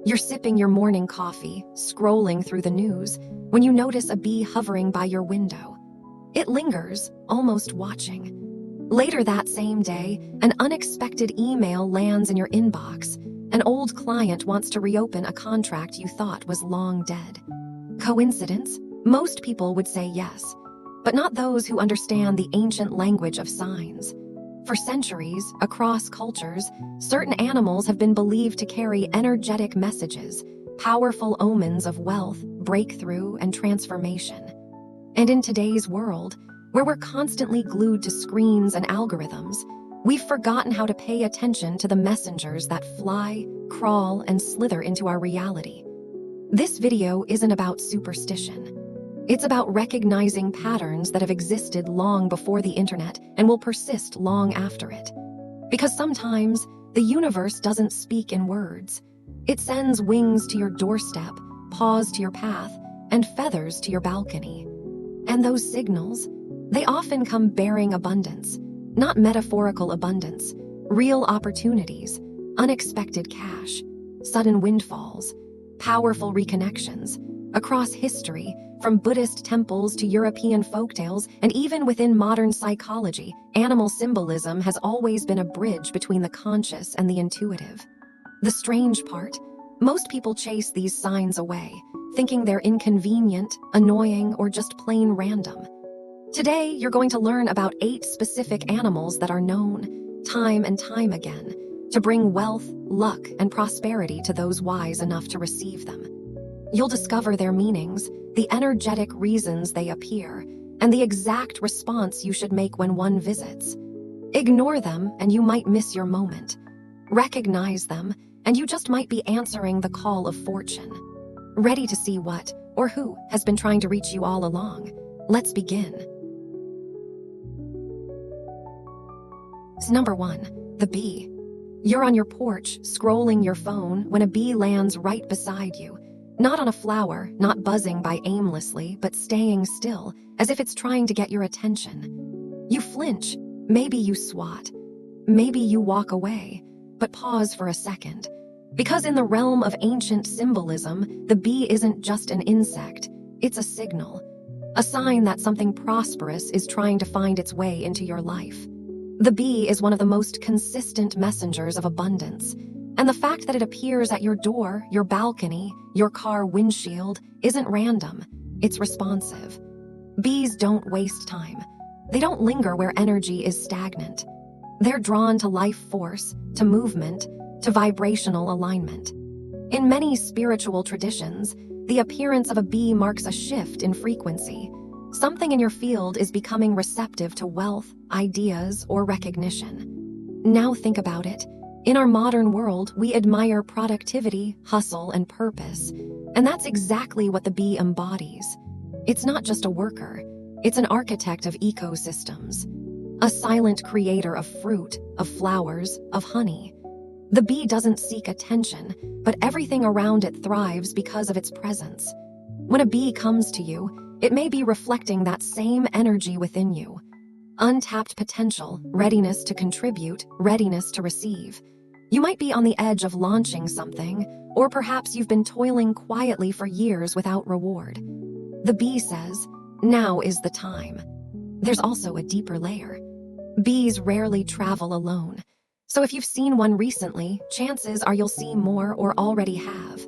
You're sipping your morning coffee, scrolling through the news, when you notice a bee hovering by your window. It lingers, almost watching. Later that same day, an unexpected email lands in your inbox. An old client wants to reopen a contract you thought was long dead. Coincidence? Most people would say yes, but not those who understand the ancient language of signs. For centuries, across cultures, certain animals have been believed to carry energetic messages, powerful omens of wealth, breakthrough, and transformation. And in today's world, where we're constantly glued to screens and algorithms, we've forgotten how to pay attention to the messengers that fly, crawl, and slither into our reality. This video isn't about superstition. It's about recognizing patterns that have existed long before the internet and will persist long after it. Because sometimes, the universe doesn't speak in words. It sends wings to your doorstep, paws to your path, and feathers to your balcony. And those signals, they often come bearing abundance, not metaphorical abundance, real opportunities, unexpected cash, sudden windfalls, powerful reconnections. Across history, from Buddhist temples to European folktales, and even within modern psychology, animal symbolism has always been a bridge between the conscious and the intuitive. The strange part, most people chase these signs away, thinking they're inconvenient, annoying, or just plain random. Today, you're going to learn about 8 specific animals that are known, time and time again, to bring wealth, luck, and prosperity to those wise enough to receive them. You'll discover their meanings, the energetic reasons they appear, and the exact response you should make when one visits. Ignore them, and you might miss your moment. Recognize them, and you just might be answering the call of fortune. Ready to see what, or who, has been trying to reach you all along? Let's begin. Number 1. The bee. You're on your porch, scrolling your phone, when a bee lands right beside you. Not on a flower, not buzzing by aimlessly, but staying still, as if it's trying to get your attention. You flinch, maybe you swat, maybe you walk away, but pause for a second. Because in the realm of ancient symbolism, the bee isn't just an insect, it's a signal. A sign that something prosperous is trying to find its way into your life. The bee is one of the most consistent messengers of abundance. And the fact that it appears at your door, your balcony, your car windshield isn't random, it's responsive. Bees don't waste time. They don't linger where energy is stagnant. They're drawn to life force, to movement, to vibrational alignment. In many spiritual traditions, the appearance of a bee marks a shift in frequency. Something in your field is becoming receptive to wealth, ideas, or recognition. Now think about it. In our modern world, we admire productivity, hustle, and purpose. And that's exactly what the bee embodies. It's not just a worker. It's an architect of ecosystems. A silent creator of fruit, of flowers, of honey. The bee doesn't seek attention, but everything around it thrives because of its presence. When a bee comes to you, it may be reflecting that same energy within you. Untapped potential, readiness to contribute, readiness to receive. You might be on the edge of launching something, or perhaps you've been toiling quietly for years without reward. The bee says, now is the time. There's also a deeper layer. Bees rarely travel alone. So if you've seen one recently, chances are you'll see more or already have.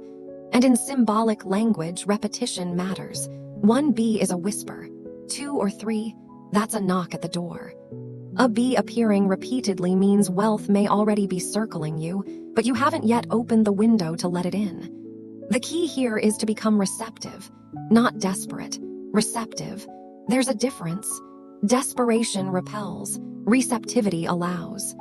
And in symbolic language, repetition matters. 1 bee is a whisper. 2 or 3, that's a knock at the door. A bee appearing repeatedly means wealth may already be circling you, but you haven't yet opened the window to let it in. The key here is to become receptive, not desperate. Receptive. There's a difference. Desperation repels, receptivity allows.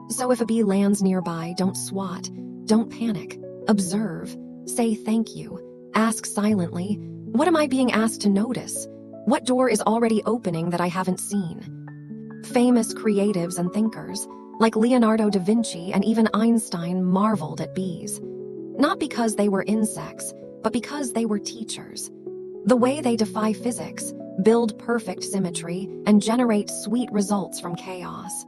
So if a bee lands nearby, don't swat, don't panic, observe, say thank you, ask silently, what am I being asked to notice? What door is already opening that I haven't seen? Famous creatives and thinkers, like Leonardo da Vinci and even Einstein, marveled at bees. Not because they were insects, but because they were teachers. The way they defy physics, build perfect symmetry, and generate sweet results from chaos.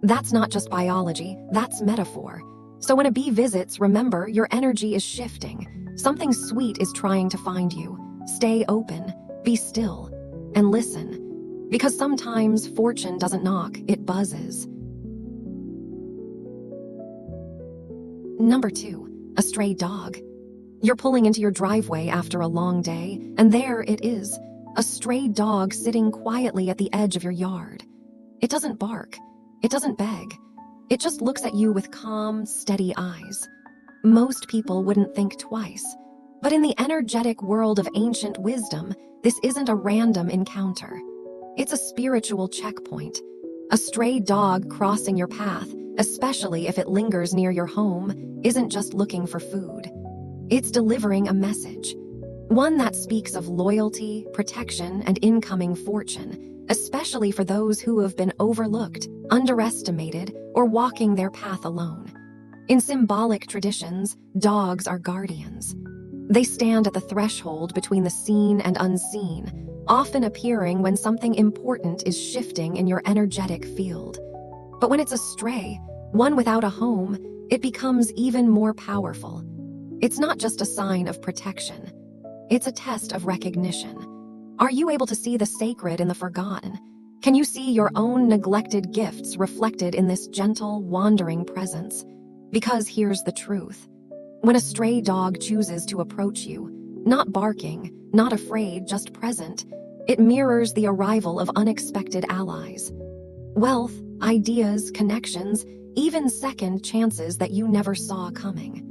That's not just biology, that's metaphor. So when a bee visits, remember your energy is shifting. Something sweet is trying to find you. Stay open, be still, and listen. Because sometimes fortune doesn't knock, it buzzes. Number 2, a stray dog. You're pulling into your driveway after a long day, and there it is, a stray dog sitting quietly at the edge of your yard. It doesn't bark, it doesn't beg, it just looks at you with calm, steady eyes. Most people wouldn't think twice, but in the energetic world of ancient wisdom, this isn't a random encounter. It's a spiritual checkpoint. A stray dog crossing your path, especially if it lingers near your home, isn't just looking for food. It's delivering a message, one that speaks of loyalty, protection, and incoming fortune, especially for those who have been overlooked, underestimated, or walking their path alone. In symbolic traditions, dogs are guardians. They stand at the threshold between the seen and unseen, often appearing when something important is shifting in your energetic field. But when it's a stray, one without a home, it becomes even more powerful. It's not just a sign of protection. It's a test of recognition. Are you able to see the sacred in the forgotten? Can you see your own neglected gifts reflected in this gentle, wandering presence? Because here's the truth. When a stray dog chooses to approach you, not barking, not afraid, just present, it mirrors the arrival of unexpected allies. Wealth, ideas, connections, even second chances that you never saw coming.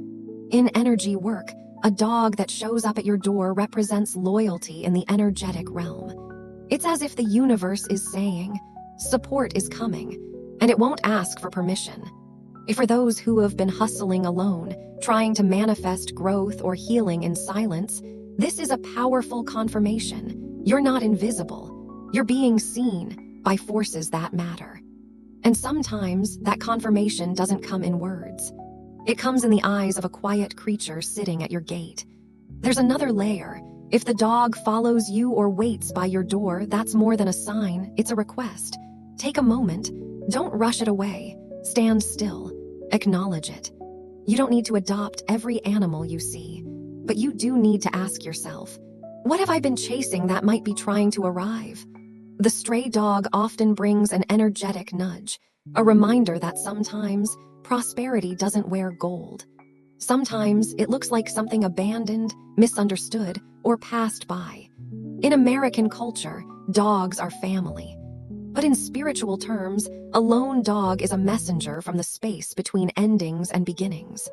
In energy work, a dog that shows up at your door represents loyalty in the energetic realm. It's as if the universe is saying, support is coming, and it won't ask for permission. For those who have been hustling alone, trying to manifest growth or healing in silence, this is a powerful confirmation. You're not invisible. You're being seen by forces that matter. And sometimes that confirmation doesn't come in words. It comes in the eyes of a quiet creature sitting at your gate. There's another layer. If the dog follows you or waits by your door, that's more than a sign, it's a request. Take a moment. Don't rush it away. Stand still. Acknowledge it. You don't need to adopt every animal you see, but you do need to ask yourself, what have I been chasing that might be trying to arrive? The stray dog often brings an energetic nudge, a reminder that sometimes prosperity doesn't wear gold. Sometimes it looks like something abandoned, misunderstood, or passed by. In American culture, dogs are family. But in spiritual terms, a lone dog is a messenger from the space between endings and beginnings.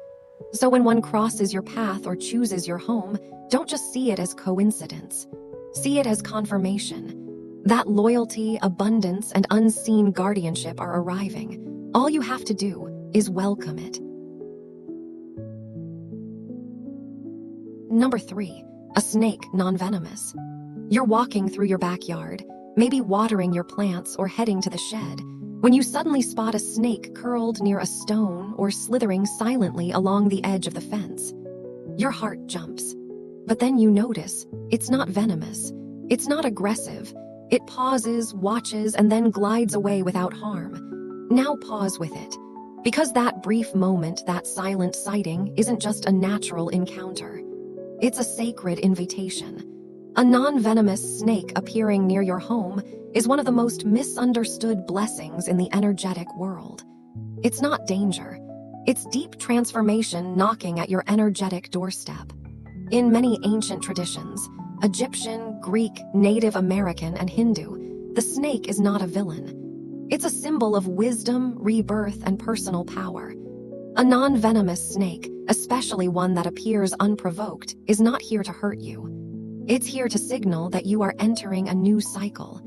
So when one crosses your path or chooses your home, don't just see it as coincidence. See it as confirmation. That loyalty, abundance, and unseen guardianship are arriving. All you have to do is welcome it. Number 3, a snake non-venomous. You're walking through your backyard, maybe watering your plants or heading to the shed, when you suddenly spot a snake curled near a stone or slithering silently along the edge of the fence. Your heart jumps. But then you notice, it's not venomous. It's not aggressive. It pauses, watches, and then glides away without harm. Now pause with it. Because that brief moment, that silent sighting, isn't just a natural encounter. It's a sacred invitation. A non-venomous snake appearing near your home is one of the most misunderstood blessings in the energetic world. It's not danger. It's deep transformation knocking at your energetic doorstep. In many ancient traditions, Egyptian, Greek, Native American, and Hindu, the snake is not a villain. It's a symbol of wisdom, rebirth, and personal power. A non-venomous snake, especially one that appears unprovoked, is not here to hurt you. It's here to signal that you are entering a new cycle,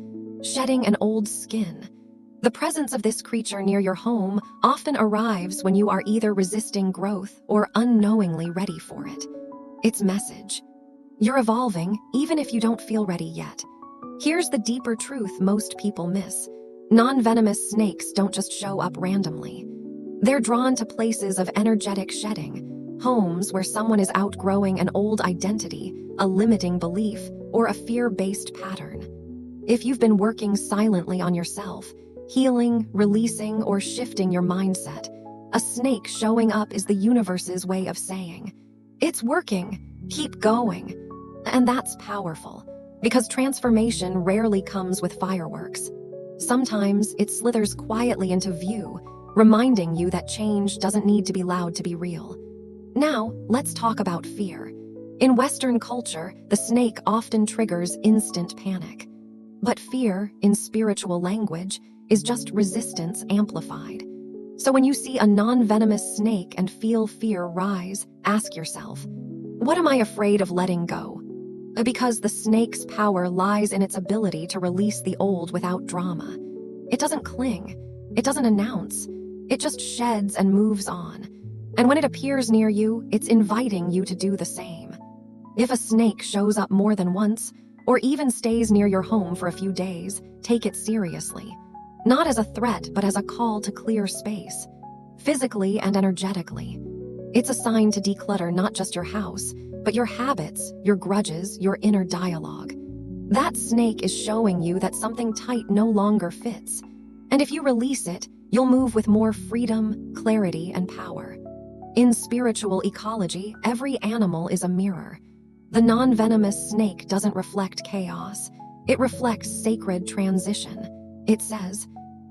shedding an old skin. The presence of this creature near your home often arrives when you are either resisting growth or unknowingly ready for it. Its message: you're evolving, even if you don't feel ready yet. Here's the deeper truth most people miss. Non-venomous snakes don't just show up randomly. They're drawn to places of energetic shedding, homes where someone is outgrowing an old identity, a limiting belief, or a fear-based pattern. If you've been working silently on yourself, healing, releasing, or shifting your mindset, A snake showing up is the universe's way of saying, "It's working, keep going." And that's powerful, because transformation rarely comes with fireworks. Sometimes it slithers quietly into view, reminding you that change doesn't need to be loud to be real. Now, let's talk about fear. In Western culture, the snake often triggers instant panic. But fear, in spiritual language, is just resistance amplified. So when you see a non-venomous snake and feel fear rise, ask yourself, what am I afraid of letting go? Because the snake's power lies in its ability to release the old without drama. It doesn't cling. It doesn't announce. It just sheds and moves on. And when it appears near you, it's inviting you to do the same. If a snake shows up more than once, or even stays near your home for a few days, take it seriously. Not as a threat, but as a call to clear space, physically and energetically. It's a sign to declutter not just your house, but your habits, your grudges, your inner dialogue. That snake is showing you that something tight no longer fits. And if you release it, you'll move with more freedom, clarity, and power. In spiritual ecology, every animal is a mirror. The non-venomous snake doesn't reflect chaos. It reflects sacred transition. It says,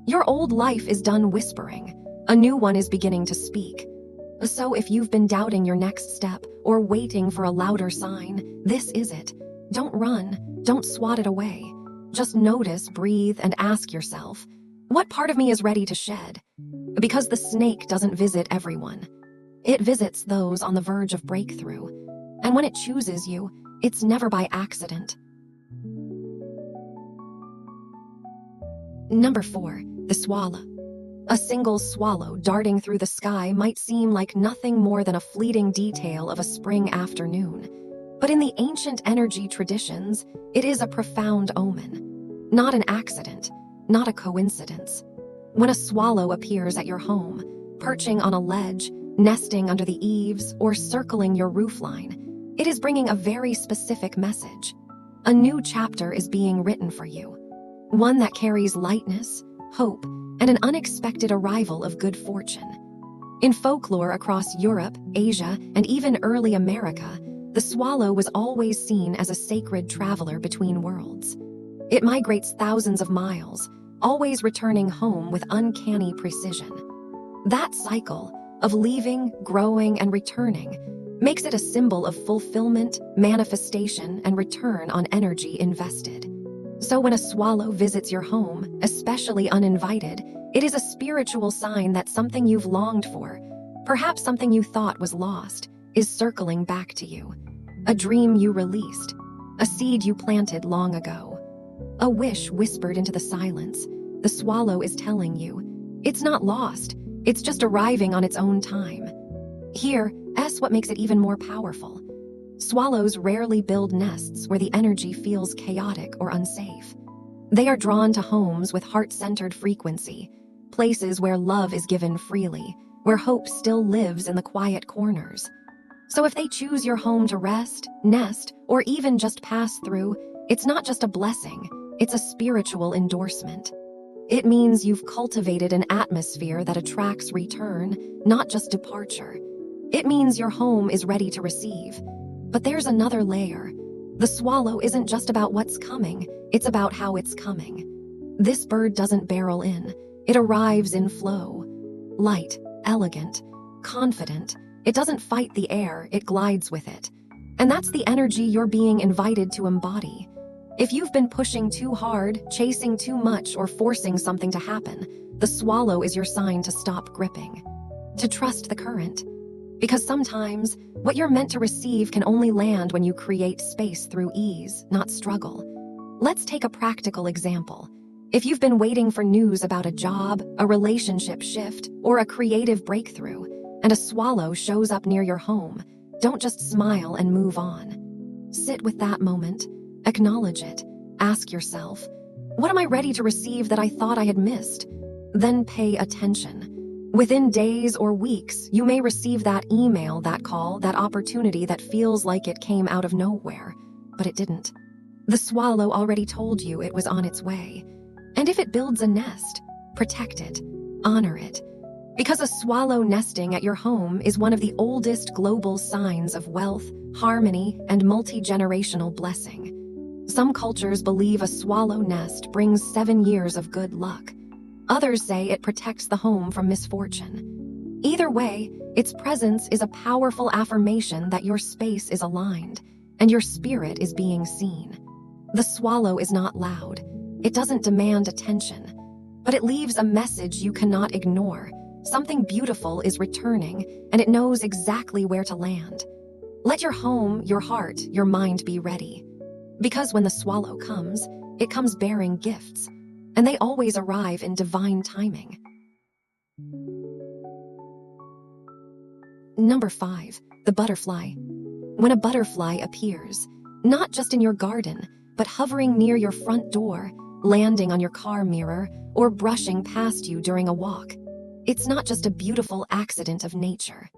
"Your old life is done whispering. A new one is beginning to speak." So if you've been doubting your next step or waiting for a louder sign, this is it. Don't run. Don't swat it away. Just notice, breathe, and ask yourself, what part of me is ready to shed? Because the snake doesn't visit everyone. It visits those on the verge of breakthrough. And when it chooses you, it's never by accident. Number 4, the swallow. A single swallow darting through the sky might seem like nothing more than a fleeting detail of a spring afternoon. But in the ancient energy traditions, it is a profound omen. Not an accident, not a coincidence. When a swallow appears at your home, perching on a ledge, nesting under the eaves, or circling your roofline, it is bringing a very specific message. A new chapter is being written for you. One that carries lightness, hope, and an unexpected arrival of good fortune. In folklore across Europe, Asia, and even early America, the swallow was always seen as a sacred traveler between worlds. It migrates thousands of miles, always returning home with uncanny precision. That cycle of leaving, growing, and returning makes it a symbol of fulfillment, manifestation, and return on energy invested. So when a swallow visits your home, especially uninvited, it is a spiritual sign that something you've longed for, perhaps something you thought was lost, is circling back to you. A dream you released, a seed you planted long ago, a wish whispered into the silence. The swallow is telling you, it's not lost, it's just arriving on its own time. Here's what makes it even more powerful. Swallows rarely build nests where the energy feels chaotic or unsafe. They are drawn to homes with heart-centered frequency, places where love is given freely, where hope still lives in the quiet corners. So if they choose your home to rest, nest, or even just pass through, it's not just a blessing, it's a spiritual endorsement. It means you've cultivated an atmosphere that attracts return, not just departure. It means your home is ready to receive. But there's another layer. The swallow isn't just about what's coming, it's about how it's coming. This bird doesn't barrel in, it arrives in flow. Light, elegant, confident. It doesn't fight the air, it glides with it. And that's the energy you're being invited to embody. If you've been pushing too hard, chasing too much, or forcing something to happen, the swallow is your sign to stop gripping, to trust the current. Because sometimes, what you're meant to receive can only land when you create space through ease, not struggle. Let's take a practical example. If you've been waiting for news about a job, a relationship shift, or a creative breakthrough, and a swallow shows up near your home, don't just smile and move on. Sit with that moment, acknowledge it, ask yourself, what am I ready to receive that I thought I had missed? Then pay attention. Within days or weeks, you may receive that email, that call, that opportunity that feels like it came out of nowhere, but it didn't. The swallow already told you it was on its way. And if it builds a nest, protect it, honor it. Because a swallow nesting at your home is one of the oldest global signs of wealth, harmony, and multi-generational blessing. Some cultures believe a swallow nest brings 7 years of good luck. Others say it protects the home from misfortune. Either way, its presence is a powerful affirmation that your space is aligned and your spirit is being seen. The swallow is not loud. It doesn't demand attention, but it leaves a message you cannot ignore. Something beautiful is returning, and it knows exactly where to land. Let your home, your heart, your mind be ready. Because when the swallow comes, it comes bearing gifts, and they always arrive in divine timing. Number 5, the butterfly. When a butterfly appears, not just in your garden, but hovering near your front door, landing on your car mirror, or brushing past you during a walk, it's not just a beautiful accident of nature.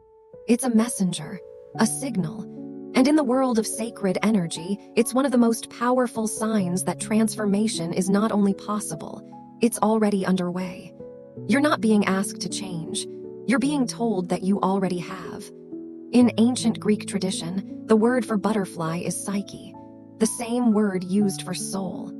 It's a messenger, a signal. And in the world of sacred energy, it's one of the most powerful signs that transformation is not only possible, it's already underway. You're not being asked to change. You're being told that you already have. In ancient Greek tradition, the word for butterfly is psyche, the same word used for soul.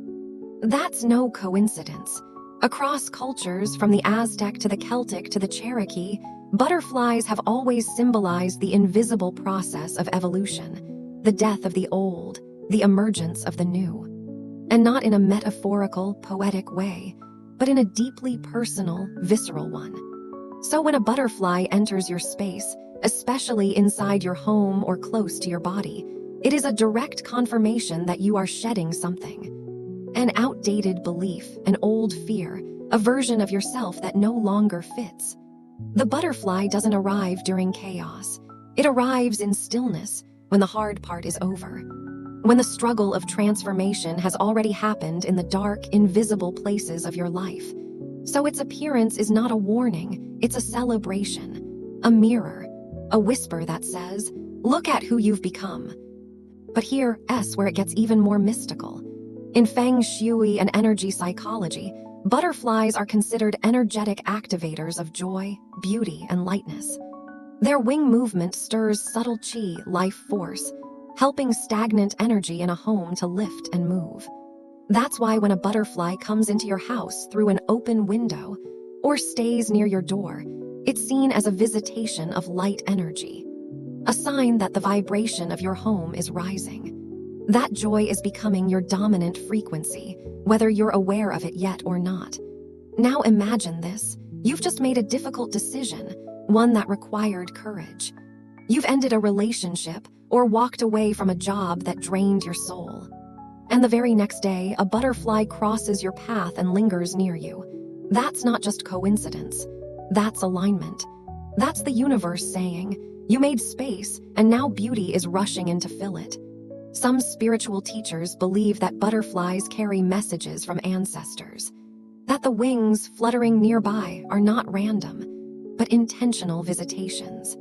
That's no coincidence. Across cultures, from the Aztec to the Celtic to the Cherokee, butterflies have always symbolized the invisible process of evolution, the death of the old, the emergence of the new. And not in a metaphorical, poetic way, but in a deeply personal, visceral one. So when a butterfly enters your space, especially inside your home or close to your body, it is a direct confirmation that you are shedding something. An outdated belief, an old fear, a version of yourself that no longer fits. The butterfly doesn't arrive during chaos. It arrives in stillness, when the hard part is over. When the struggle of transformation has already happened in the dark, invisible places of your life. So its appearance is not a warning, it's a celebration, a mirror, a whisper that says, "Look at who you've become." But here's where it gets even more mystical. In Feng Shui and energy psychology, butterflies are considered energetic activators of joy, beauty, and lightness. Their wing movement stirs subtle qi, life force, helping stagnant energy in a home to lift and move. That's why when a butterfly comes into your house through an open window or stays near your door, it's seen as a visitation of light energy, a sign that the vibration of your home is rising. That joy is becoming your dominant frequency, whether you're aware of it yet or not. Now imagine this. You've just made a difficult decision, one that required courage. You've ended a relationship or walked away from a job that drained your soul. And the very next day, a butterfly crosses your path and lingers near you. That's not just coincidence. That's alignment. That's the universe saying, you made space, and now beauty is rushing in to fill it. Some spiritual teachers believe that butterflies carry messages from ancestors, that the wings fluttering nearby are not random, but intentional visitations.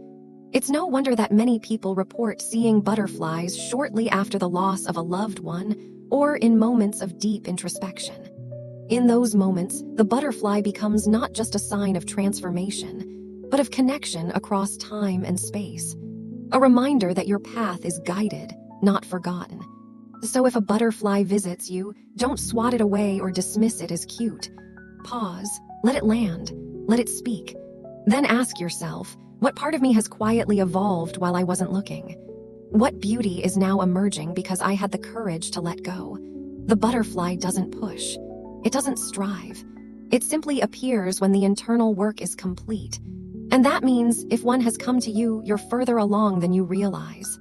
It's no wonder that many people report seeing butterflies shortly after the loss of a loved one or in moments of deep introspection. In those moments, the butterfly becomes not just a sign of transformation, but of connection across time and space, a reminder that your path is guided, not forgotten. So if a butterfly visits you, don't swat it away or dismiss it as cute. Pause, let it land, let it speak. Then ask yourself, what part of me has quietly evolved while I wasn't looking? What beauty is now emerging because I had the courage to let go? The butterfly doesn't push. It doesn't strive. It simply appears when the internal work is complete. And that means if one has come to you, you're further along than you realize.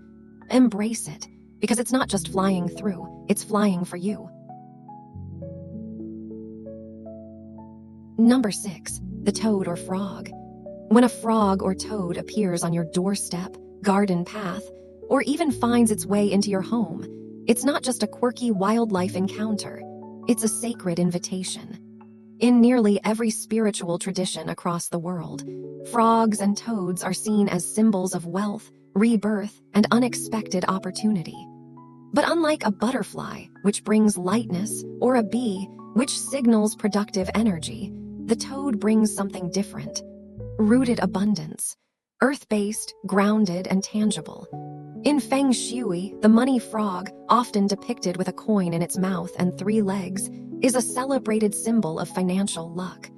Embrace it, because it's not just flying through, it's flying for you. Number 6, the toad or frog. When a frog or toad appears on your doorstep, garden path, or even finds its way into your home, it's not just a quirky wildlife encounter, it's a sacred invitation. In nearly every spiritual tradition across the world, frogs and toads are seen as symbols of wealth, rebirth, and unexpected opportunity. But unlike a butterfly, which brings lightness, or a bee, which signals productive energy, the toad brings something different. Rooted abundance. Earth-based, grounded, and tangible. In Feng Shui, the money frog, often depicted with a coin in its mouth and 3 legs, is a celebrated symbol of financial luck.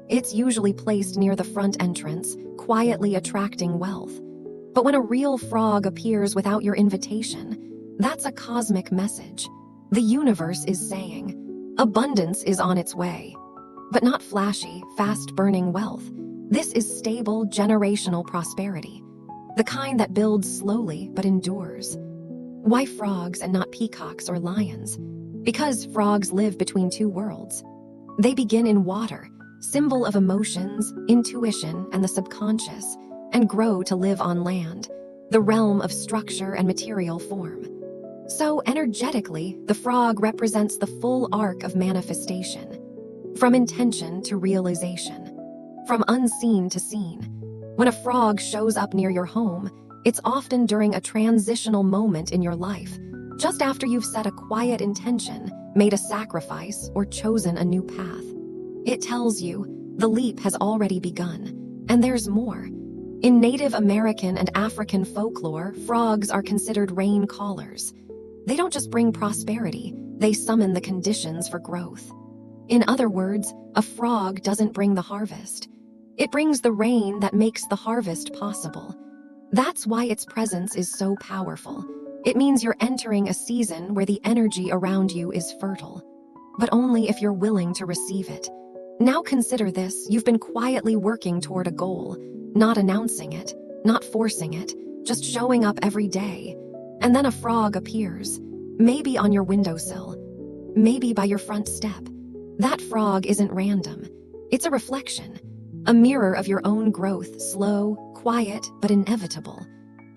It's usually placed near the front entrance, quietly attracting wealth. But when a real frog appears without your invitation, that's a cosmic message. The universe is saying, abundance is on its way. But not flashy, fast-burning wealth. This is stable, generational prosperity. The kind that builds slowly but endures. Why frogs and not peacocks or lions? Because frogs live between 2 worlds. They begin in water, symbol of emotions, intuition, and the subconscious, and grow to live on land, the realm of structure and material form. So energetically, the frog represents the full arc of manifestation, from intention to realization, from unseen to seen. When a frog shows up near your home, it's often during a transitional moment in your life, just after you've set a quiet intention, made a sacrifice, or chosen a new path. It tells you the leap has already begun, and there's more. In Native American and African folklore, frogs are considered rain callers. They don't just bring prosperity, they summon the conditions for growth. In other words, a frog doesn't bring the harvest. It brings the rain that makes the harvest possible. That's why its presence is so powerful. It means you're entering a season where the energy around you is fertile, but only if you're willing to receive it. Now consider this: you've been quietly working toward a goal, not announcing it, not forcing it, just showing up every day. And then a frog appears, maybe on your windowsill, maybe by your front step. That frog isn't random. It's a reflection, a mirror of your own growth, slow, quiet, but inevitable.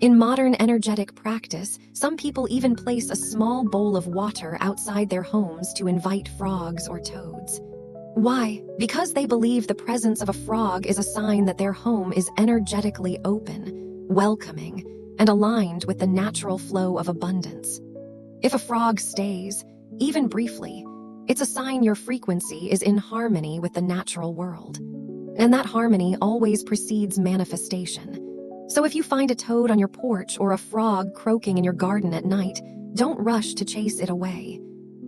In modern energetic practice, some people even place a small bowl of water outside their homes to invite frogs or toads. Why? Because they believe the presence of a frog is a sign that their home is energetically open, welcoming, and aligned with the natural flow of abundance. If a frog stays, even briefly, it's a sign your frequency is in harmony with the natural world. And that harmony always precedes manifestation. So if you find a toad on your porch or a frog croaking in your garden at night, don't rush to chase it away.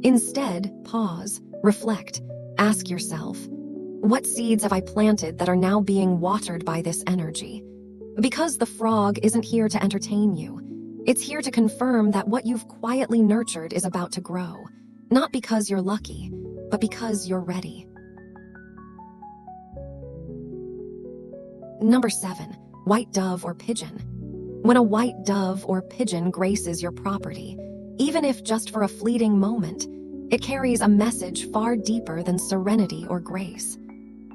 Instead, pause, reflect, ask yourself, what seeds have I planted that are now being watered by this energy? Because the frog isn't here to entertain you. It's here to confirm that what you've quietly nurtured is about to grow. Not because you're lucky, but because you're ready. Number 7, white dove or pigeon. When a white dove or pigeon graces your property, even if just for a fleeting moment, it carries a message far deeper than serenity or grace.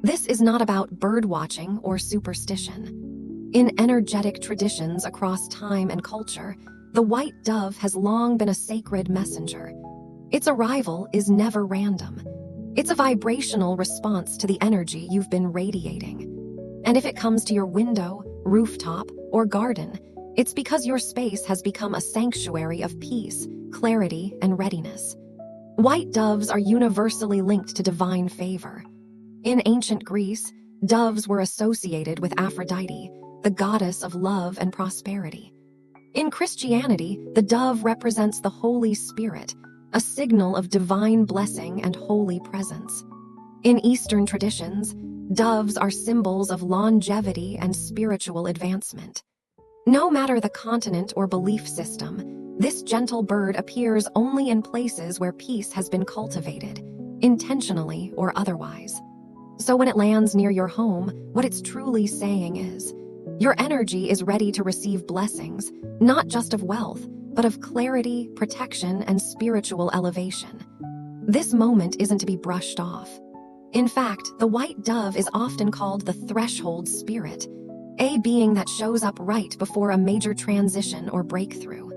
This is not about bird watching or superstition. In energetic traditions across time and culture, the white dove has long been a sacred messenger. Its arrival is never random. It's a vibrational response to the energy you've been radiating. And if it comes to your window, rooftop, or garden, it's because your space has become a sanctuary of peace, clarity, and readiness. White doves are universally linked to divine favor. In ancient Greece, doves were associated with Aphrodite, the goddess of love and prosperity. In Christianity, the dove represents the Holy Spirit, a signal of divine blessing and holy presence. In Eastern traditions, doves are symbols of longevity and spiritual advancement. No matter the continent or belief system, this gentle bird appears only in places where peace has been cultivated, intentionally or otherwise. So when it lands near your home, what it's truly saying is, your energy is ready to receive blessings, not just of wealth, but of clarity, protection, and spiritual elevation. This moment isn't to be brushed off. In fact, the white dove is often called the threshold spirit, a being that shows up right before a major transition or breakthrough.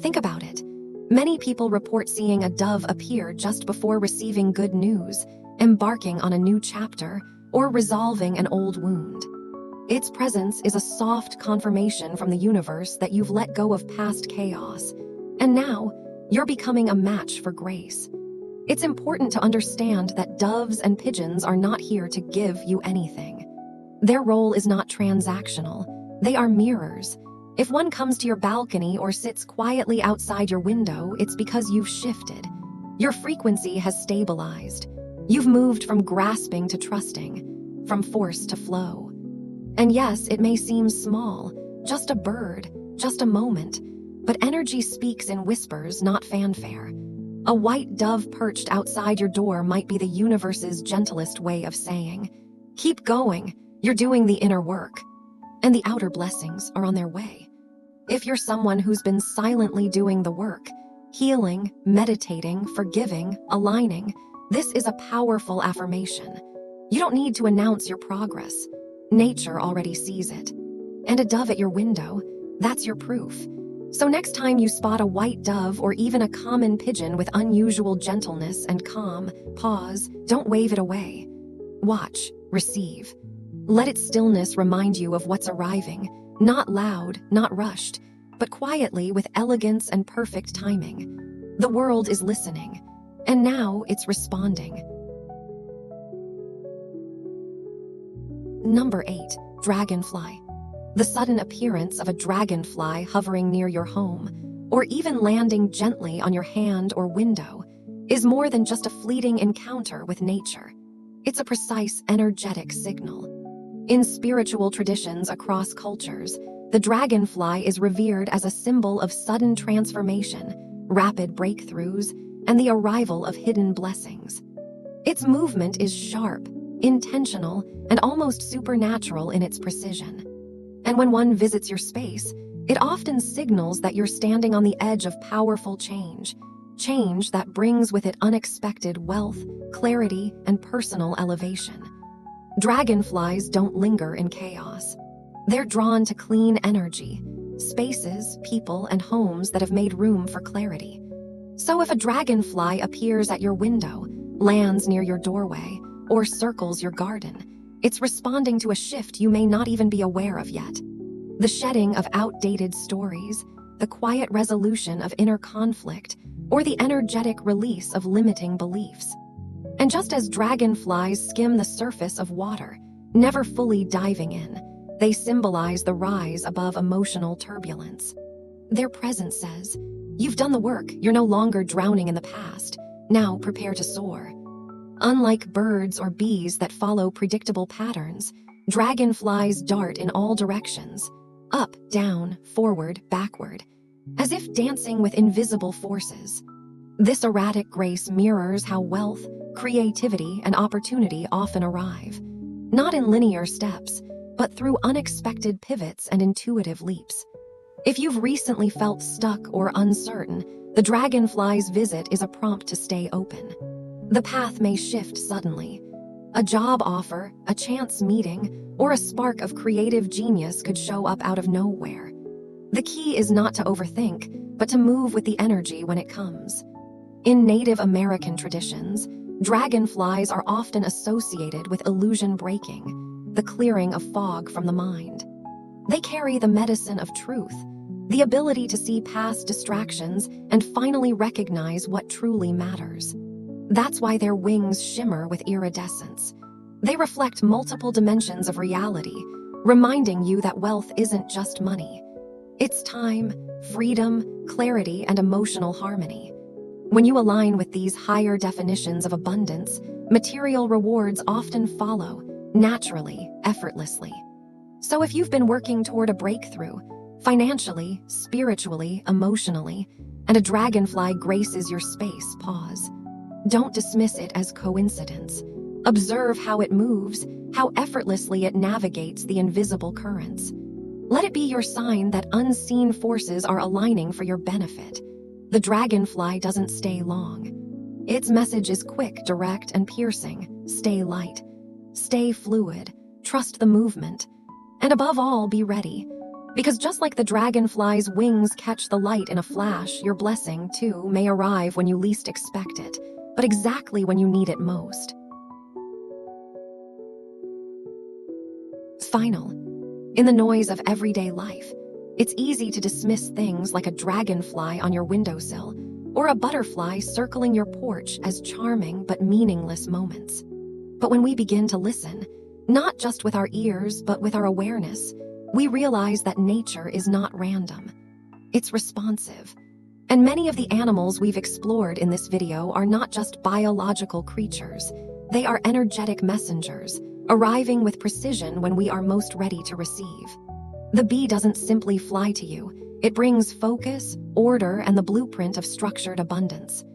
Think about it. Many people report seeing a dove appear just before receiving good news, embarking on a new chapter, or resolving an old wound. Its presence is a soft confirmation from the universe that you've let go of past chaos, and now you're becoming a match for grace. It's important to understand that doves and pigeons are not here to give you anything. Their role is not transactional. They are mirrors. If one comes to your balcony or sits quietly outside your window, it's because you've shifted. Your frequency has stabilized. You've moved from grasping to trusting, from force to flow. And yes, it may seem small, just a bird, just a moment, but energy speaks in whispers, not fanfare. A white dove perched outside your door might be the universe's gentlest way of saying, "Keep going, you're doing the inner work." And the outer blessings are on their way. If you're someone who's been silently doing the work, healing, meditating, forgiving, aligning, this is a powerful affirmation. You don't need to announce your progress. Nature already sees it. And a dove at your window, that's your proof. So next time you spot a white dove or even a common pigeon with unusual gentleness and calm, pause, don't wave it away. Watch, receive. Let its stillness remind you of what's arriving, not loud, not rushed, but quietly with elegance and perfect timing. The world is listening, and now it's responding. Number 8, dragonfly. The sudden appearance of a dragonfly hovering near your home, or even landing gently on your hand or window, is more than just a fleeting encounter with nature. It's a precise energetic signal. In spiritual traditions across cultures, the dragonfly is revered as a symbol of sudden transformation, rapid breakthroughs, and the arrival of hidden blessings. Its movement is sharp, intentional, and almost supernatural in its precision. And when one visits your space, it often signals that you're standing on the edge of powerful change that brings with it unexpected wealth, clarity, and personal elevation. Dragonflies don't linger in chaos. They're drawn to clean energy, spaces, people, and homes that have made room for clarity. So if a dragonfly appears at your window, lands near your doorway, or circles your garden, it's responding to a shift you may not even be aware of yet. The shedding of outdated stories, the quiet resolution of inner conflict, or the energetic release of limiting beliefs. And just as dragonflies skim the surface of water, never fully diving in, they symbolize the rise above emotional turbulence. Their presence says, "You've done the work, you're no longer drowning in the past, now prepare to soar." Unlike birds or bees that follow predictable patterns, dragonflies dart in all directions, up, down, forward, backward, as if dancing with invisible forces. This erratic grace mirrors how wealth, creativity, and opportunity often arrive, not in linear steps, but through unexpected pivots and intuitive leaps. If you've recently felt stuck or uncertain, the dragonfly's visit is a prompt to stay open. The path may shift suddenly. A job offer, a chance meeting, or a spark of creative genius could show up out of nowhere. The key is not to overthink, but to move with the energy when it comes. In Native American traditions, dragonflies are often associated with illusion breaking, the clearing of fog from the mind. They carry the medicine of truth, the ability to see past distractions and finally recognize what truly matters. That's why their wings shimmer with iridescence. They reflect multiple dimensions of reality, reminding you that wealth isn't just money. It's time, freedom, clarity, and emotional harmony. When you align with these higher definitions of abundance, material rewards often follow, naturally, effortlessly. So if you've been working toward a breakthrough, financially, spiritually, emotionally, and a dragonfly graces your space, pause. Don't dismiss it as coincidence. Observe how it moves, how effortlessly it navigates the invisible currents. Let it be your sign that unseen forces are aligning for your benefit. The dragonfly doesn't stay long. Its message is quick, direct, and piercing. Stay light. Stay fluid. Trust the movement. And above all, be ready. Because just like the dragonfly's wings catch the light in a flash, your blessing, too, may arrive when you least expect it, but exactly when you need it most. Final. In the noise of everyday life, it's easy to dismiss things like a dragonfly on your windowsill or a butterfly circling your porch as charming but meaningless moments. But when we begin to listen, Not just with our ears, but with our awareness, we realize that nature is not random. It's responsive. And many of the animals we've explored in this video are not just biological creatures. They are energetic messengers, arriving with precision when we are most ready to receive. The bee doesn't simply fly to you. It brings focus, order, and the blueprint of structured abundance.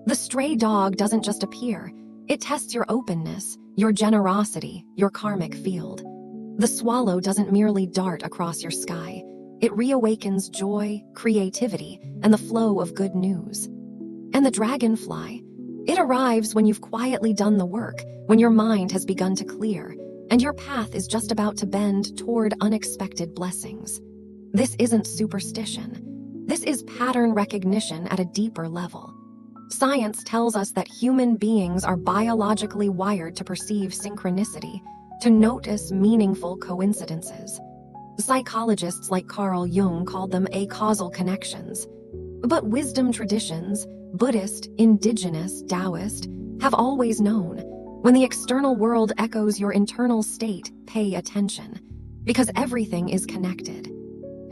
The stray dog doesn't just appear. It tests your openness, your generosity, your karmic field. The swallow doesn't merely dart across your sky. It reawakens joy, creativity, and the flow of good news. And the dragonfly, it arrives when you've quietly done the work, when your mind has begun to clear, and your path is just about to bend toward unexpected blessings. This isn't superstition. This is pattern recognition at a deeper level. Science tells us that human beings are biologically wired to perceive synchronicity, to notice meaningful coincidences. Psychologists like Carl Jung called them acausal connections. But wisdom traditions, Buddhist, indigenous, Taoist, have always known. When the external world echoes your internal state, pay attention, because everything is connected.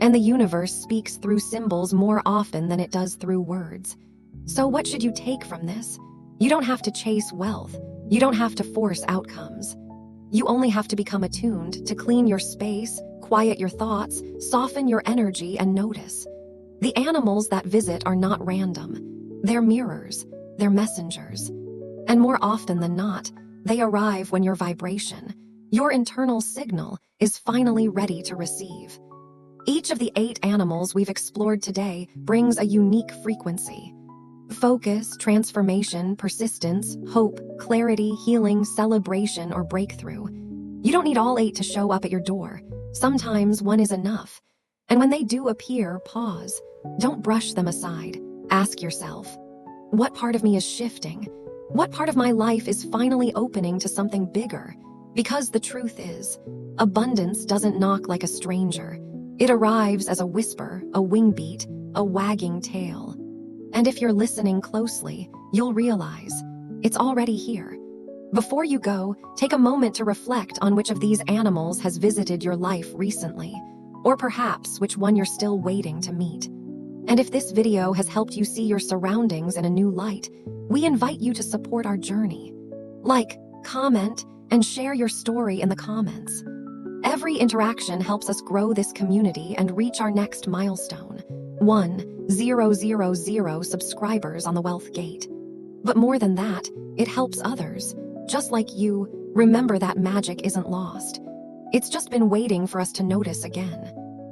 And the universe speaks through symbols more often than it does through words. So what should you take from this? You don't have to chase wealth. You don't have to force outcomes. You only have to become attuned to clean your space, quiet your thoughts, soften your energy, and notice. The animals that visit are not random. They're mirrors. They're messengers. And more often than not, they arrive when your vibration, your internal signal, is finally ready to receive. Each of the 8 animals we've explored today brings a unique frequency. Focus, transformation, persistence, hope, clarity, healing, celebration, or breakthrough. You don't need all 8 to show up at your door. Sometimes one is enough. And when they do appear, pause. Don't brush them aside. Ask yourself, what part of me is shifting? What part of my life is finally opening to something bigger? Because the truth is, abundance doesn't knock like a stranger. It arrives as a whisper, a wing beat, a wagging tail. And if you're listening closely, you'll realize it's already here. Before you go, take a moment to reflect on which of these animals has visited your life recently, or perhaps which one you're still waiting to meet. And if this video has helped you see your surroundings in a new light, we invite you to support our journey. Like, comment, and share your story in the comments. Every interaction helps us grow this community and reach our next milestone, 1,000 subscribers on the Wealth Gate. But more than that, it helps others, just like you, remember that magic isn't lost. It's just been waiting for us to notice again.